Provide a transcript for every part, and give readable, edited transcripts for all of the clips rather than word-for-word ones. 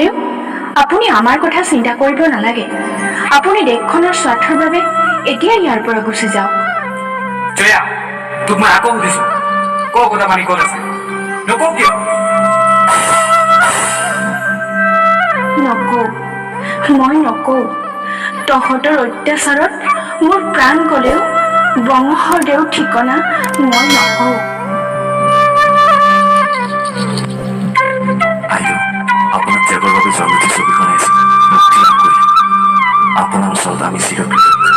মহোদয় আপুনি আমাৰ কথা চিন্তা কৰিব নালাগে আপুনি দেশখনৰ স্বাৰ্থৰ বাবে এতিয়া ইয়াৰ পৰা গুচি যাওক জয়া তোক মই আকৌ সুধিছো ক কথা মানি ক'ত আছে নকওঁ কিয় নকওঁ মই নকওঁ তহঁতৰ অত্যাচাৰত মোৰ প্ৰাণ গলেও বংশদেও ঠিকনা মই নকওঁ আপোনাক ত্যাগৰ বাবে জন্মতি ছবিখন আহিছে মুক্তি লাভ কৰি আপোনাৰ ওচৰত আমি চিৰকৃতজ্ঞ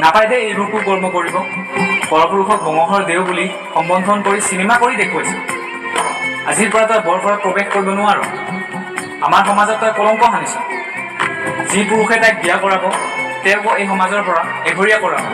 নাপায় দে এইবোৰকো কৰ্ম কৰিব পৰপুৰুষক বংশৰ দেও বুলি সম্বোধন কৰি চিনেমা কৰি দেখুৱাইছে আজিৰ পৰা তই বৰপৰাত প্ৰৱেশ কৰিব নোৱাৰ আমাৰ সমাজত তই কলংক সানিছ যি পুৰুষে তাইক বিয়া কৰাব তেওঁকো এই সমাজৰ পৰা এঘৰীয়া কৰাব